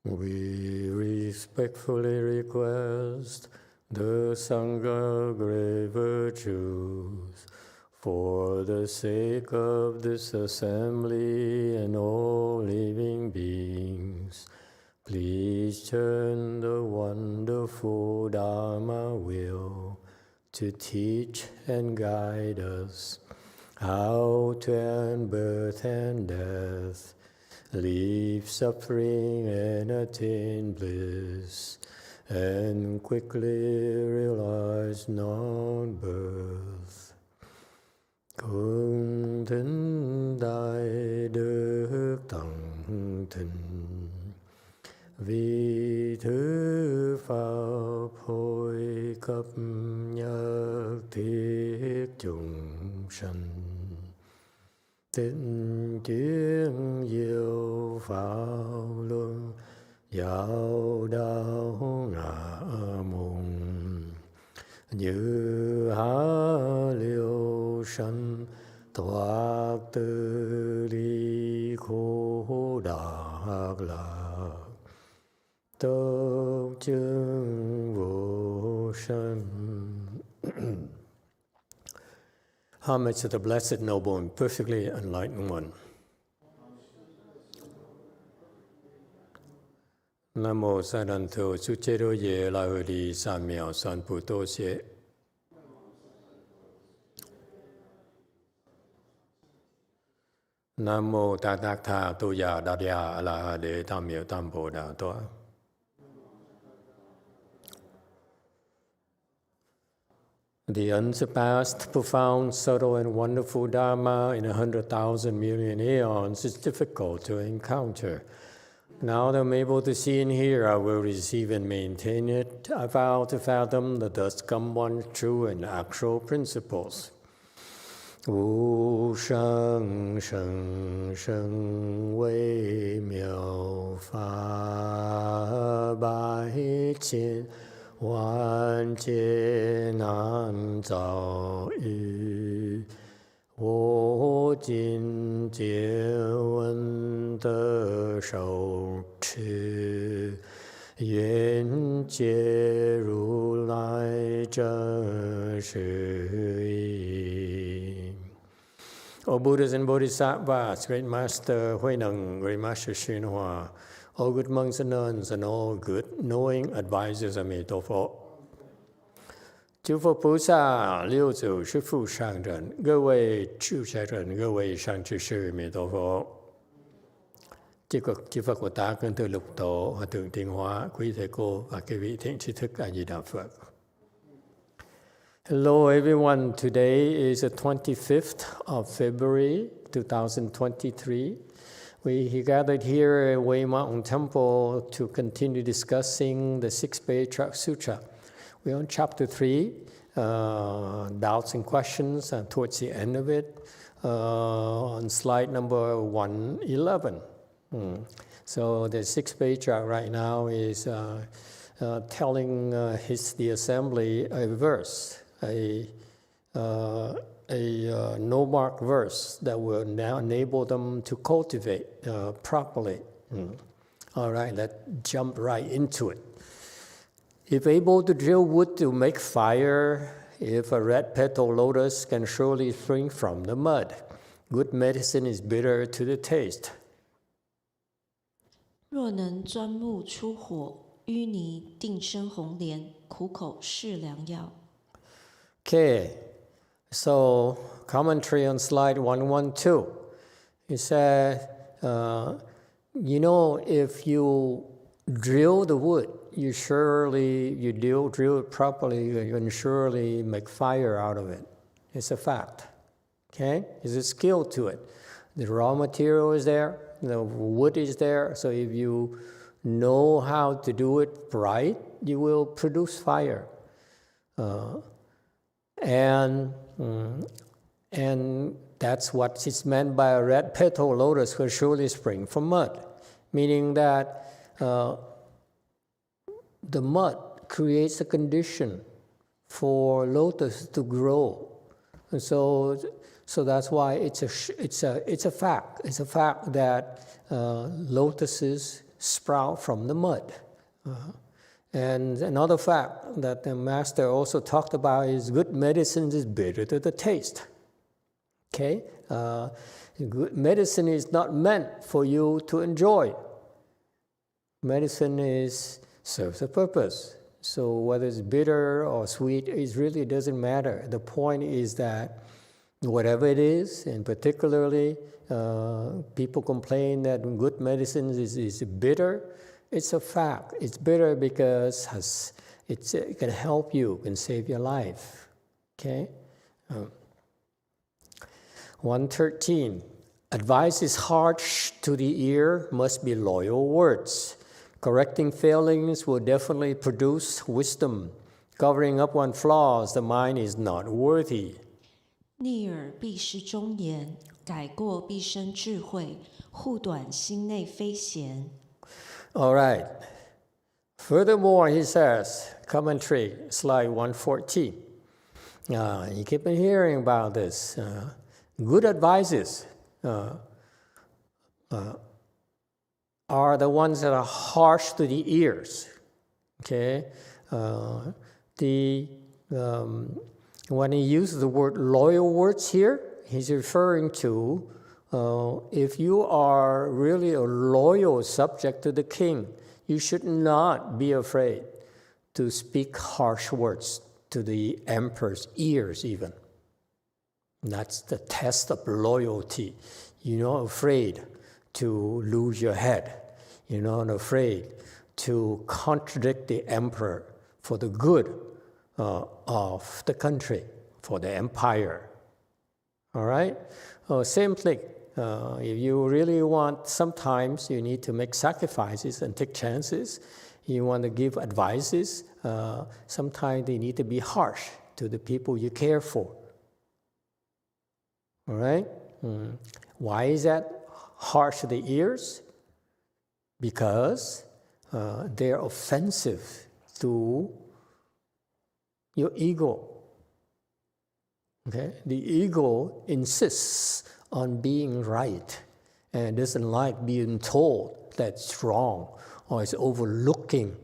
We respectfully request the Sangha great virtues for the sake of this assembly and all living beings. Please turn the wonderful Dharma wheel to teach and guide us how to end birth and death, leave suffering and attain bliss, and quickly realize non-birth. Cung thính đại đức tận thịnh, vì thứ pháp hội cấp nhất thiết chúng sanh, tịnh chuyên diệu pháp luân giáo đạo ngã mùng, như há liêu sanh thoát từ ly khổ đắc lạc, tốc chứng vô sanh. Homage to the Blessed, Noble, and Perfectly Enlightened One. Nam mô Sa Đàn Thù Chú Chế Đô Ye La Hư Đi Sa Miao San Pu Tô Xie. Nam mô Ta Tát Tha Tu Ya Đa Ya A La Ha Đế Tam Miao Tam Bồ Đà Toa. The unsurpassed, profound, subtle, and wonderful Dharma in 100,000 million aeons is difficult to encounter. Now that I'm able to see and hear, I will receive and maintain it. I vow to fathom the thus come one true and actual principles. Wu sheng sheng sheng wei miao fa bai qian万劫难遭遇，我今见闻得受持，愿解如来真实义。O Buddhas and Bodhisattvas, Great Master Huay Neng, Great Master Hsuan Hua, all good monks and nuns, and all good knowing advisors, 阿弥陀佛。诸佛菩萨、六祖、师父上人、各位出家人、各位上智士，阿弥陀佛。chư Phật Bồ Tát kính thưa lục tổ, Hòa thượng Tiên Hóa, quý thầy cô và các vị thiện tri thức A Di Đà Phật. Hello everyone. Today is the 25th of February 2023. We gathered here at Wei Mountain Temple to continue discussing the Sixth Patriarch Sutra. We're on chapter 3, doubts and questions, and towards the end of it, on slide number 111. So the Sixth Patriarch right now is telling the assembly a verse, a no-mark verse that will now enable them to cultivate properly. All right, let's jump right into it. If able to drill wood to make fire, if a red petal lotus can surely spring from the mud, good medicine is bitter to the taste. 若能钻木出火，淤泥定生红莲，苦口是良药。 Okay, so commentary on slide 112. He said, if you drill the wood, you drill it properly, you can surely make fire out of it. It's a fact. Okay? There's a skill to it. The raw material is there, the wood is there, so if you know how to do it right, you will produce fire. And that's what is meant by a red petal lotus will surely spring from mud, meaning that the mud creates a condition for lotus to grow. And so that's why it's a fact. It's a fact that lotuses sprout from the mud. And another fact that the master also talked about is good medicine is bitter to the taste. Okay? Good medicine is not meant for you to enjoy. Medicine serves a purpose. So whether it's bitter or sweet, it really doesn't matter. The point is that whatever it is, and particularly people complain that good medicine is bitter, it's a fact. It's bitter because it can help you, can save your life. Okay? 113. Advice is harsh to the ear, must be loyal words. Correcting failings will definitely produce wisdom. Covering up one's flaws, the mind is not worthy. 逆耳必是忠言，改过必生智慧，护短心内非贤。 All right. Furthermore, he says, commentary, slide 114. You keep on hearing about this. Good advices are the ones that are harsh to the ears. Okay? When he uses the word loyal words here, he's referring to if you are really a loyal subject to the king, you should not be afraid to speak harsh words to the emperor's ears even. That's the test of loyalty. You're not afraid to lose your head. You're not afraid to contradict the emperor for the good of the country, for the empire. All right? Same thing. If you really want, sometimes you need to make sacrifices and take chances. You want to give advices. Sometimes they need to be harsh to the people you care for. All right? Why is that harsh to the ears? Because they're offensive to your ego. Okay? The ego insists on being right and doesn't like being told that's wrong or is overlooking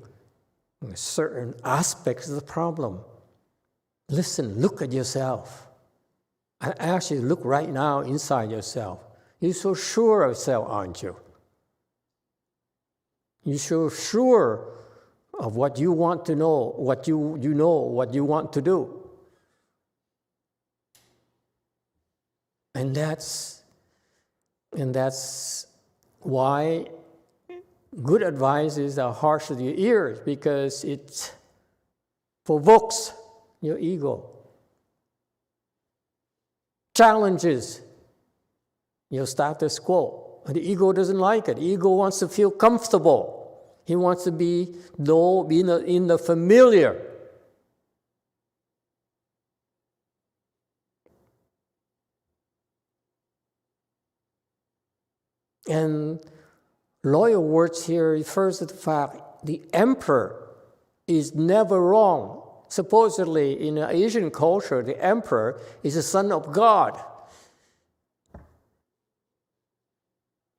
certain aspects of the problem. Listen, look at yourself. Actually, look right now inside yourself. You're so sure of yourself, aren't you? You're so sure of what you want to know, what you know, what you want to do. And that's why good advices are harsh to your ears, because it provokes your ego, challenges your status quo. And the ego doesn't like it. The ego wants to feel comfortable. He wants to be in the familiar. And loyal words here refers to the fact the emperor is never wrong. Supposedly, in Asian culture, the emperor is the son of God.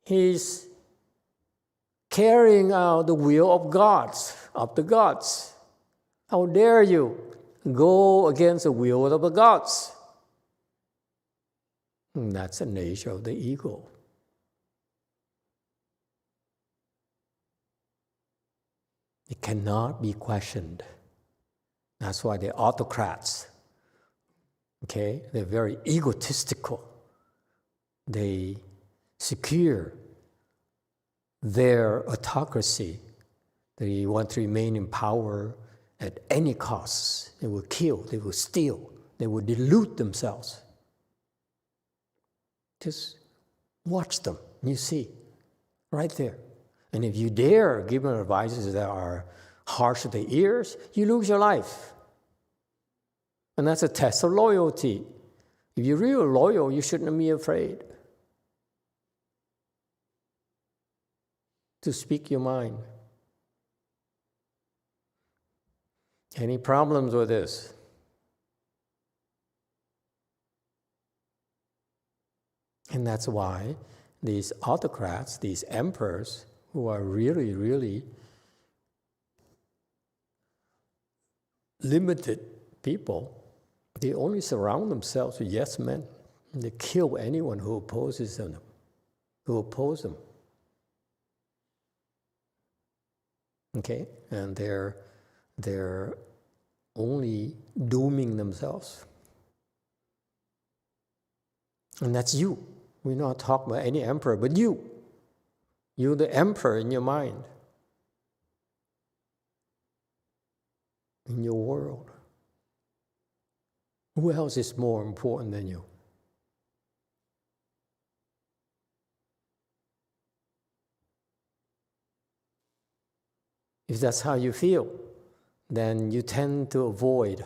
He's carrying out the will of the gods. How dare you go against the will of the gods? And that's the nature of the ego. It cannot be questioned. That's why they're autocrats. Okay? They're very egotistical. They secure their autocracy. They want to remain in power at any cost. They will kill, they will steal, they will delude themselves. Just watch them, you see, right there. And if you dare give them advices that are harsh to the ears, you lose your life. And that's a test of loyalty. If you're really loyal, you shouldn't be afraid to speak your mind. Any problems with this? And that's why these autocrats, these emperors, who are really, really limited people, they only surround themselves with yes men. They kill anyone who opposes them, who oppose them. Okay? And they're only dooming themselves. And that's you. We're not talking about any emperor, but you. You're the emperor in your mind, in your world. Who else is more important than you? If that's how you feel, then you tend to avoid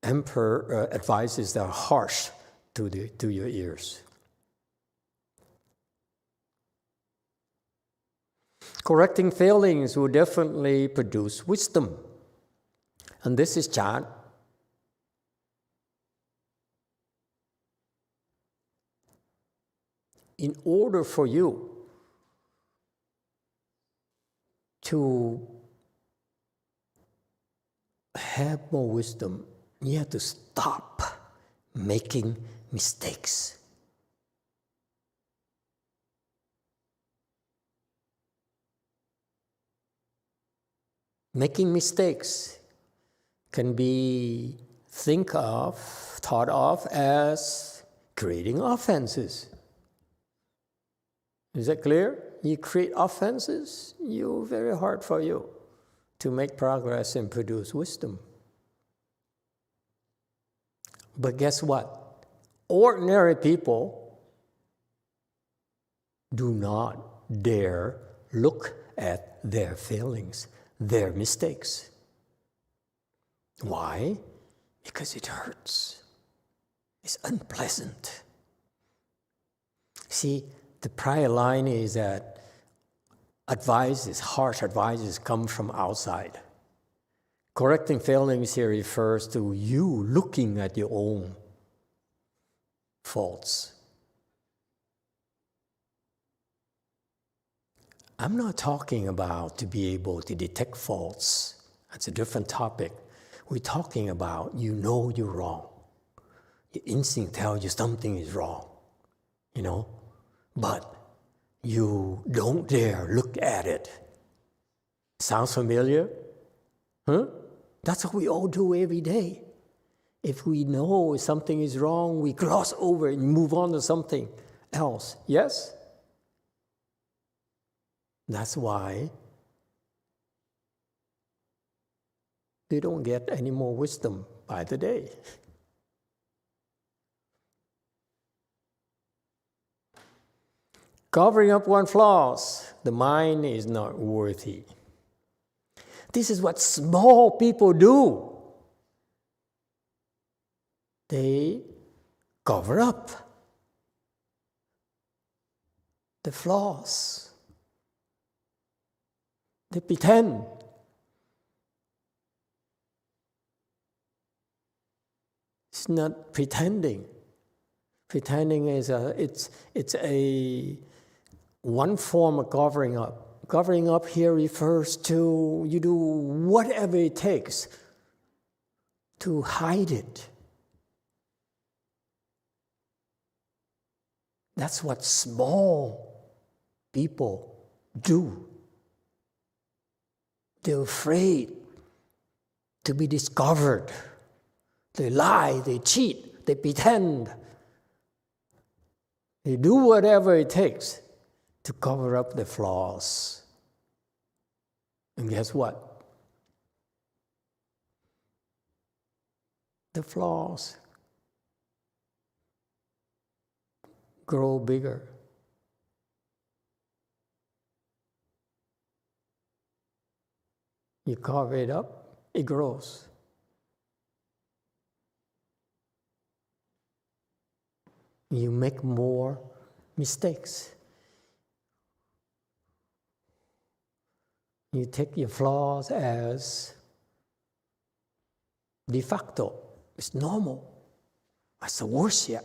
emperor advices that are harsh to your ears. Correcting failings will definitely produce wisdom. And this is Chan. In order for you to have more wisdom, you have to stop making mistakes. Making mistakes can be thought of as creating offenses. Is that clear? You create offenses, it's very hard for you to make progress and produce wisdom. But guess what? Ordinary people do not dare look at their failings, their mistakes. Why? Because it hurts. It's unpleasant. See, the prior line is that harsh advices come from outside. Correcting failings here refers to you looking at your own faults. I'm not talking about to be able to detect faults. That's a different topic. We're talking about you know you're wrong. Your instinct tells you something is wrong, but you don't dare look at it. Sounds familiar? Huh? That's what we all do every day. If we know something is wrong, we gloss over and move on to something else. Yes? That's why they don't get any more wisdom by the day. Covering up one's flaws, the mind is not worthy. This is what small people do. They cover up the flaws. They pretend. It's not pretending. Pretending is it's a one form of covering up. Covering up here refers to you do whatever it takes to hide it. That's what small people do. They're afraid to be discovered. They lie, they cheat, they pretend. They do whatever it takes to cover up the flaws. And guess what? The flaws grow bigger. You cover it up, it grows. You make more mistakes. You take your flaws as de facto. It's normal. That's the worst yet.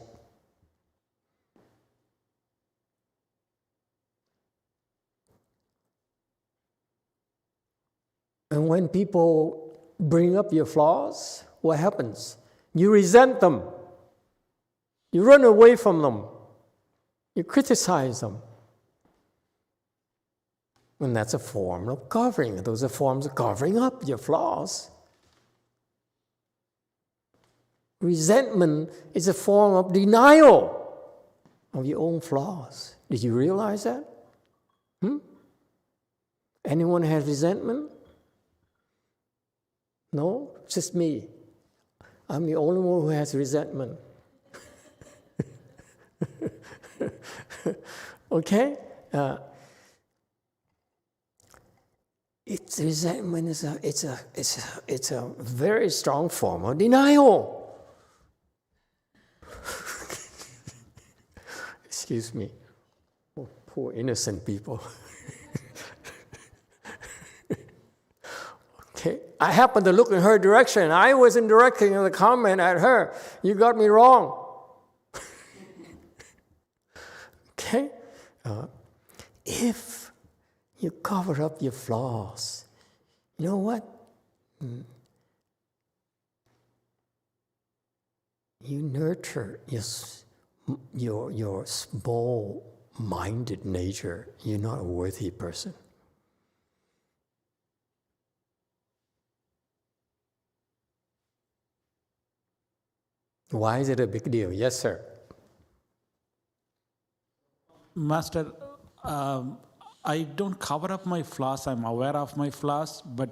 And when people bring up your flaws, what happens? You resent them. You run away from them. You criticize them. And that's a form of covering. Those are forms of covering up your flaws. Resentment is a form of denial of your own flaws. Did you realize that? Anyone has resentment? No? Just me. I'm the only one who has resentment. Okay? Resentment is a very strong form of denial. Excuse me. Oh, poor innocent people. Okay. I happened to look in her direction. I wasn't directing the comment at her. You got me wrong. Okay? If you cover up your flaws, you know what? You nurture your small-minded nature. You're not a worthy person. Why is it a big deal? Yes, sir. Master, I don't cover up my flaws. I'm aware of my flaws, but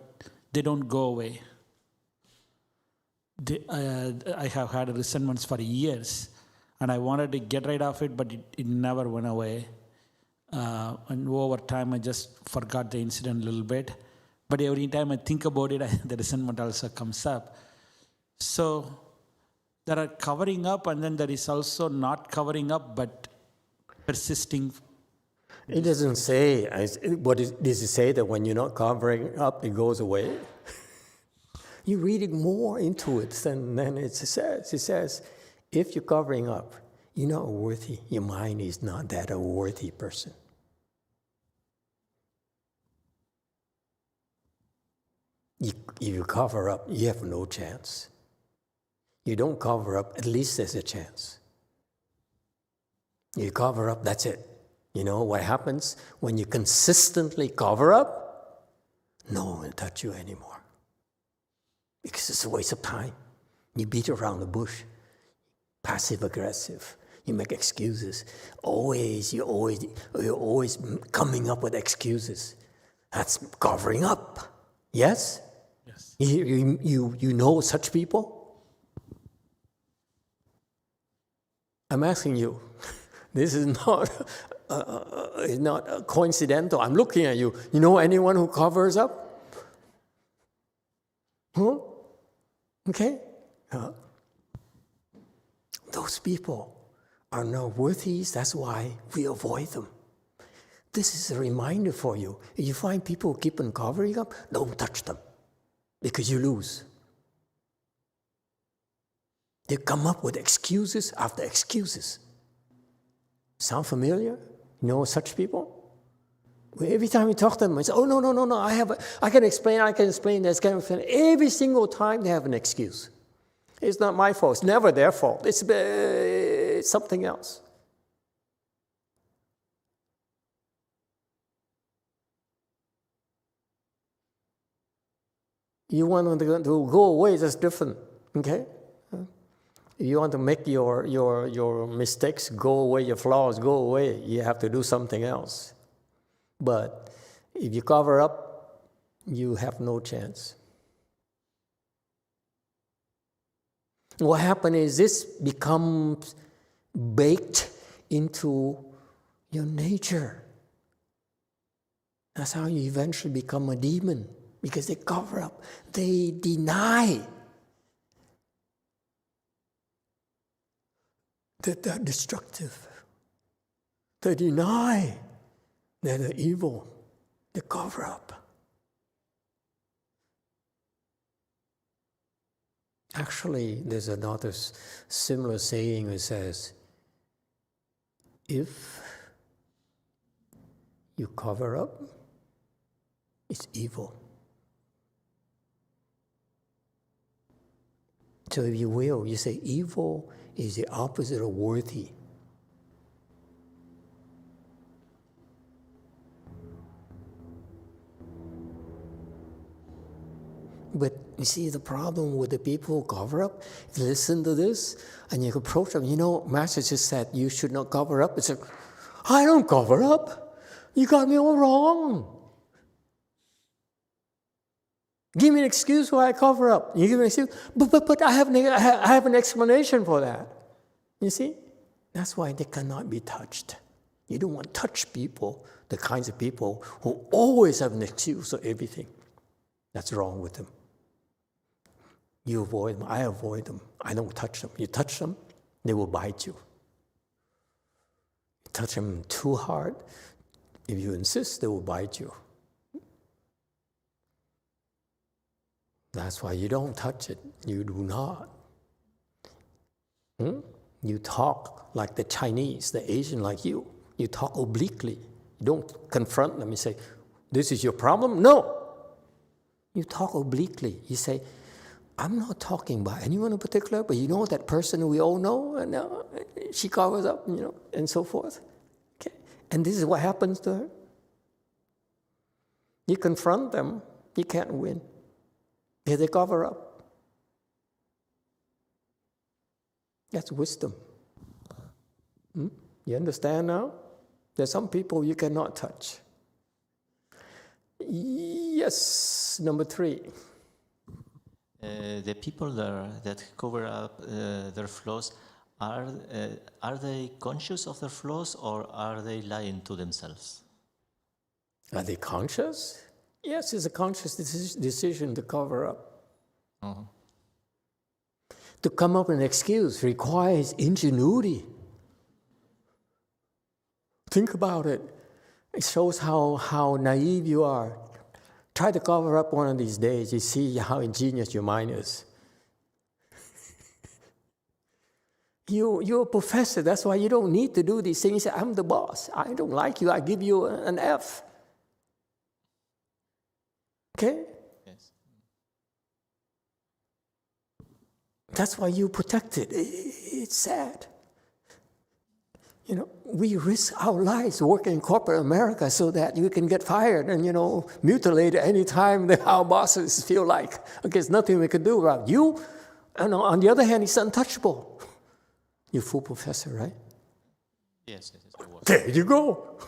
they don't go away. I have had resentments for years, and I wanted to get rid of it, but it never went away. And over time, I just forgot the incident a little bit. But every time I think about it, the resentment also comes up. So there are covering up, and then there is also not covering up, but persisting. It doesn't say, does it say that when you're not covering up, it goes away? You're reading more into it than it says. It says, if you're covering up, you're not worthy. Your mind is not that a worthy person. If you cover up, you have no chance. You don't cover up, at least there's a chance. You cover up, that's it. You know what happens when you consistently cover up? No one will touch you anymore. Because it's a waste of time. You beat around the bush. Passive aggressive. You make excuses. You're always coming up with excuses. That's covering up. Yes? Yes. You know such people? I'm asking you. This is not coincidental. I'm looking at you. You know anyone who covers up? Okay? Those people are not worthy. That's why we avoid them. This is a reminder for you. If you find people who keep on covering up, don't touch them because you lose. They come up with excuses after excuses. Sound familiar? You know such people? Every time you talk to them, it's, oh, no, I can explain this. Every single time they have an excuse. It's not my fault. It's never their fault. It's something else. You want to go away, that's different. Okay? If you want to make your mistakes go away, your flaws go away, you have to do something else. But if you cover up, you have no chance. What happens is this becomes baked into your nature. That's how you eventually become a demon, because they cover up, they deny that they're destructive. They deny that they're evil. They cover up. Actually, there's another similar saying that says, if you cover up, it's evil. So if you will, you say evil is the opposite of worthy. But you see the problem with the people who cover up? If you listen to this and you approach them, Master just said you should not cover up. It's like, I don't cover up. You got me all wrong. Give me an excuse why I cover up. You give me an excuse, but I have an explanation for that. You see? That's why they cannot be touched. You don't want to touch people, the kinds of people who always have an excuse for everything. That's wrong with them. You avoid them, I avoid them. I don't touch them. You touch them, they will bite you. You touch them too hard, if you insist, they will bite you. That's why you don't touch it. You do not. You talk like the Chinese, the Asian like you. You talk obliquely. You don't confront them. You say, this is your problem? No. You talk obliquely. You say, I'm not talking about anyone in particular, but that person we all know, and she covers up, and so forth. Okay? And this is what happens to her. You confront them, you can't win. Because they cover up. That's wisdom. You understand now? There's some people you cannot touch. Yes, number 3. The people that cover up their flaws, are they conscious of their flaws or are they lying to themselves? Are they conscious? Yes, it's a conscious decision to cover up. Uh-huh. To come up with an excuse requires ingenuity. Think about it. It shows how naive you are. Try to cover up one of these days. You see how ingenious your mind is. You're a professor. That's why you don't need to do these things. You say, I'm the boss. I don't like you. I give you an F. Okay? Yes. That's why you protect it. It's sad. We risk our lives working in corporate America so that you can get fired and, mutilated any time that our bosses feel like. Okay, there's nothing we can do about you. And on the other hand, he's untouchable. You fool professor, right? Yes, I was. There you go.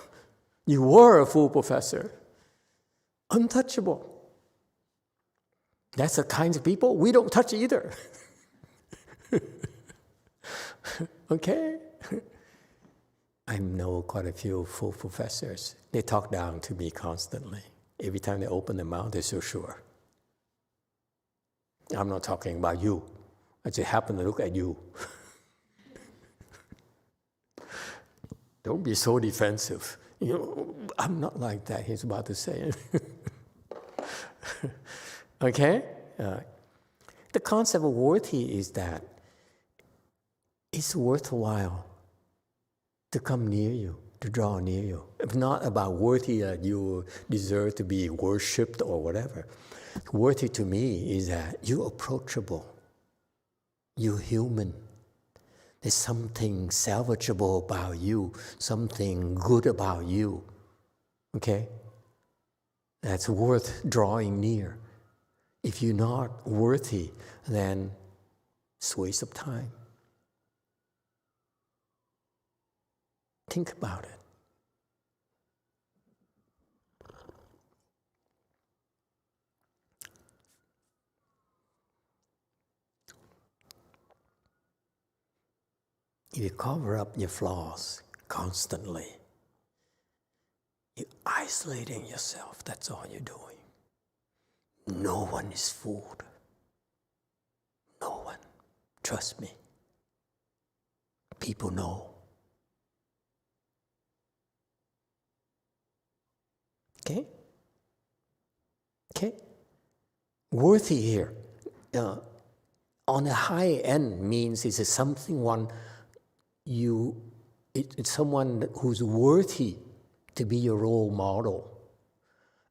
You were a full professor. Untouchable. That's the kinds of people we don't touch either. Okay? I know quite a few full professors. They talk down to me constantly. Every time they open their mouth, they're so sure. I'm not talking about you. I just happen to look at you. Don't be so defensive. I'm not like that, he's about to say. Okay? The concept of worthy is that it's worthwhile to come near you, to draw near you. It's not about worthy that you deserve to be worshipped or whatever. Worthy to me is that you're approachable. You're human. There's something salvageable about you, something good about you. Okay? That's worth drawing near. If you're not worthy, then it's a waste of time. Think about it. If you cover up your flaws constantly, you're isolating yourself. That's all you're doing. No one is fooled. No one. Trust me. People know. Okay? Okay? Worthy here, on the high end means it's someone it's someone who's worthy to be your role model.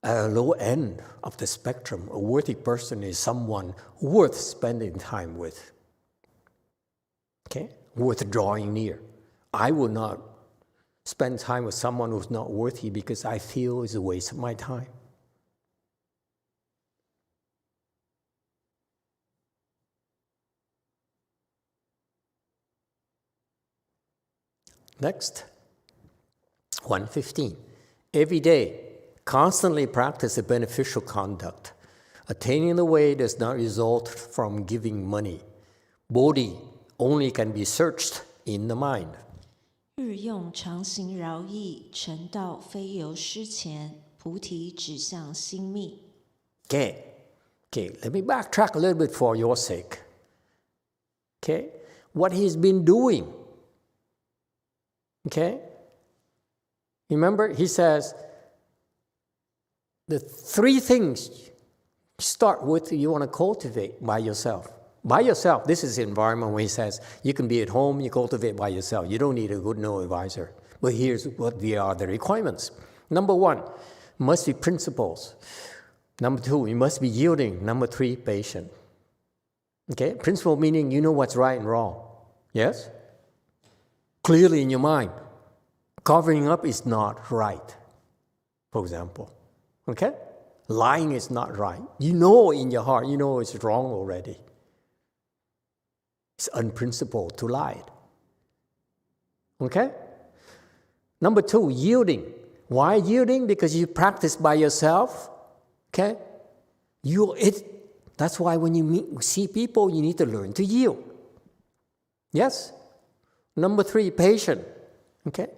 At a low end of the spectrum, a worthy person is someone worth spending time with. Okay? Worth drawing near. I will not spend time with someone who's not worthy because I feel it's a waste of my time. Next, 115. Every day, constantly practice a beneficial conduct. Attaining the way does not result from giving money. Bodhi only can be searched in the mind. 日用常行饶益，成道非由施钱，菩提指向心密。Okay, let me backtrack a little bit for your sake. Okay, what he's been doing. Okay, remember he says the three things start with you want to cultivate by yourself. By yourself, this is the environment where he says you can be at home, you cultivate by yourself. You don't need a good no advisor. But here's what are the requirements. Number one, must be principles. Number two, you must be yielding. Number three, patient. Okay, principle meaning you know what's right and wrong. Yes? Clearly in your mind. Covering up is not right, for example. Okay? Lying is not right. You know in your heart, you know it's wrong already. It's unprincipled to lie. Okay? Number two, yielding. Why yielding? Because you practice by yourself. Okay? That's why when you see people, you need to learn to yield. Yes? Number three, patient. Okay?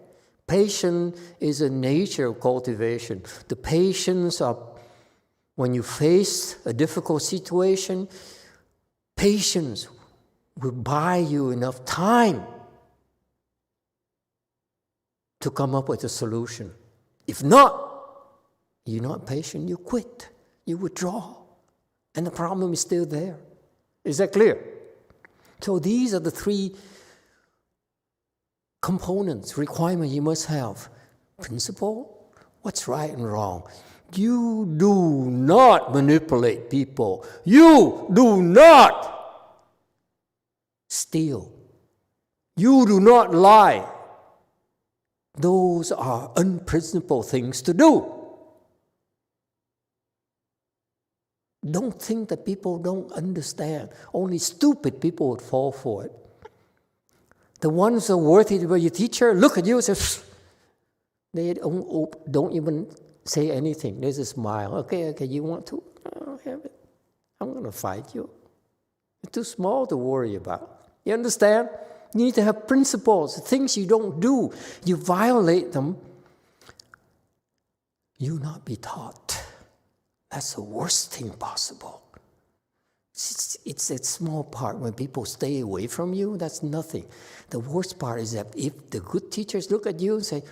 Patience is a nature of cultivation. The patience of when you face a difficult situation, patience will buy you enough time to come up with a solution. If not, you're not patient, you quit, you withdraw, and the problem is still there. Is that clear? So these are the three components, requirements you must have. Principle, what's right and wrong. You do not manipulate people. You do not steal. You do not lie. Those are unprincipled things to do. Don't think that people don't understand. Only stupid people would fall for it. The ones who are worthy to be your teacher look at you and say, they don't even say anything. There's a smile. Okay, you want to? I'll have it. I'm going to fight you. You're too small to worry about. You understand? You need to have principles. Things you don't do, you violate them, you'll not be taught. That's the worst thing possible. It's a small part. When people stay away from you, that's nothing. The worst part is that if the good teachers look at you and say,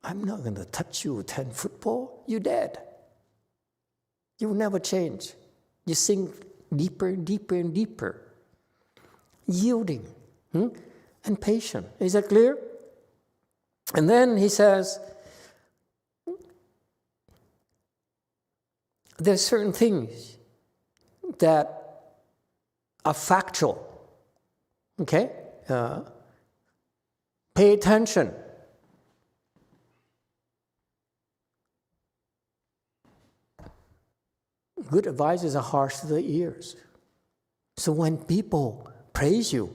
I'm not going to touch you with 10 football, you're dead. You will never change. You sink deeper and deeper and deeper. Yielding and patient. Is that clear? And then he says, there's certain things that are factual. Okay? Pay attention. Good advices are harsh to the ears. So when people praise you,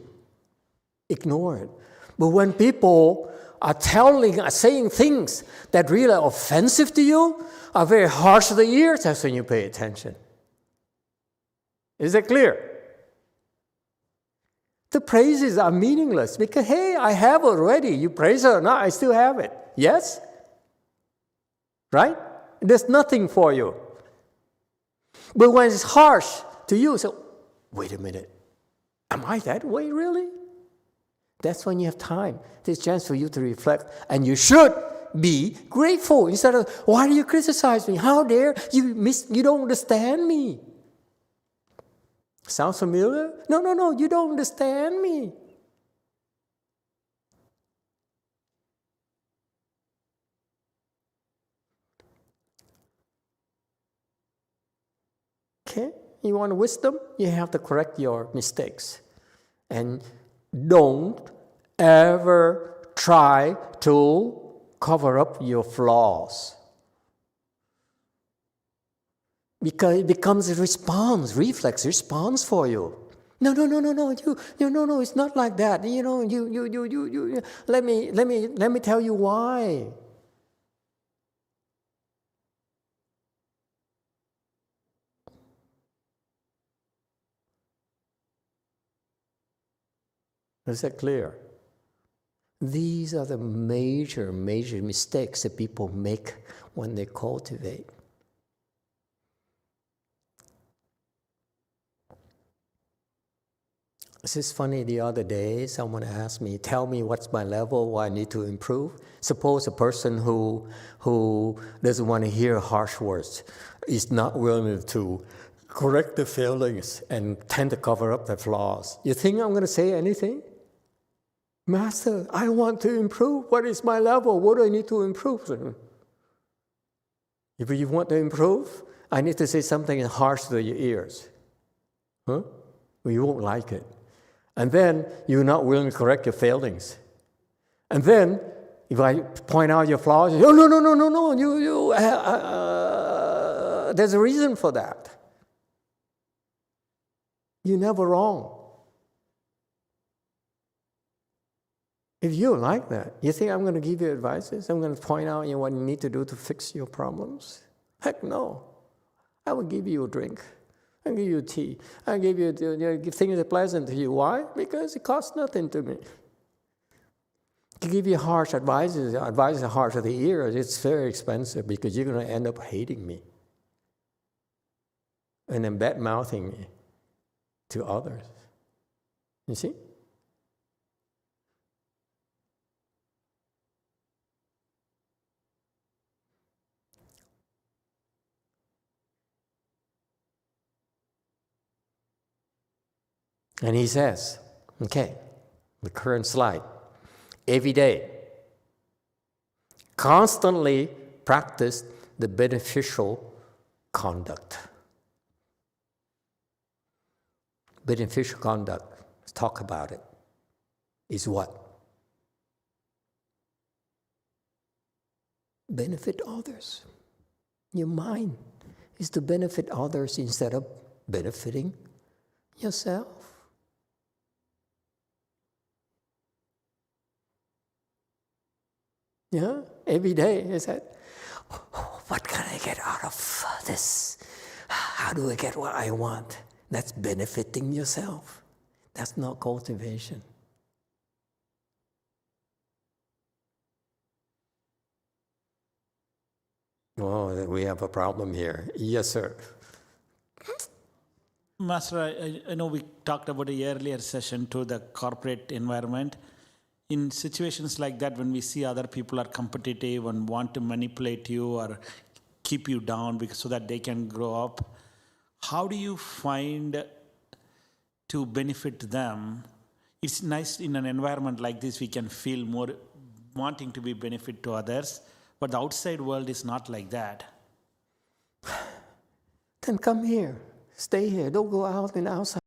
ignore it. But when people are saying things that really are offensive to you, are very harsh to the ears, that's when you pay attention. Is that clear? The praises are meaningless because, hey, I have already. You praise it or not, I still have it. Yes? Right? There's nothing for you. But when it's harsh to you, so, wait a minute. Am I that way, really? That's when you have time. There's a chance for you to reflect. And you should be grateful. Instead of, why do you criticize me? How dare you don't understand me? Sounds familiar? No, you don't understand me. Okay? You want wisdom? You have to correct your mistakes. And don't ever try to cover up your flaws. Because it becomes a reflex response for you. No, it's not like that. Let me tell you why. Is that clear? These are the major mistakes that people make when they cultivate. This is funny. The other day, someone asked me, tell me what's my level, what I need to improve. Suppose a person who doesn't want to hear harsh words is not willing to correct the failings and tend to cover up the flaws. You think I'm going to say anything? Master, I want to improve. What is my level? What do I need to improve? If you want to improve, I need to say something harsh to your ears. Huh? Well, you won't like it. And then you're not willing to correct your failings. And then if I point out your flaws, no, there's a reason for that. You're never wrong. If you're like that, you think I'm going to give you advices? I'm going to point out what you need to do to fix your problems? Heck no. I will give you a drink. I'll give you tea. I'll give you things that are pleasant to you. Why? Because it costs nothing to me. To give you harsh advices harsh to the ears, it's very expensive because you're going to end up hating me and then bad-mouthing me to others. You see? And he says, okay, the current slide, every day, constantly practice the beneficial conduct. Beneficial conduct, let's talk about it, is what? Benefit others. Your mind is to benefit others instead of benefiting yourself. Yeah, every day is that, what can I get out of this? How do I get what I want? That's benefiting yourself. That's not cultivation. Oh, we have a problem here. Yes, sir. Master, I know we talked about the earlier session to the corporate environment. In situations like that, when we see other people are competitive and want to manipulate you or keep you down so that they can grow up, how do you find to benefit them? It's nice in an environment like this, we can feel more wanting to be benefit to others, but the outside world is not like that. Then come here. Stay here. Don't go out and outside.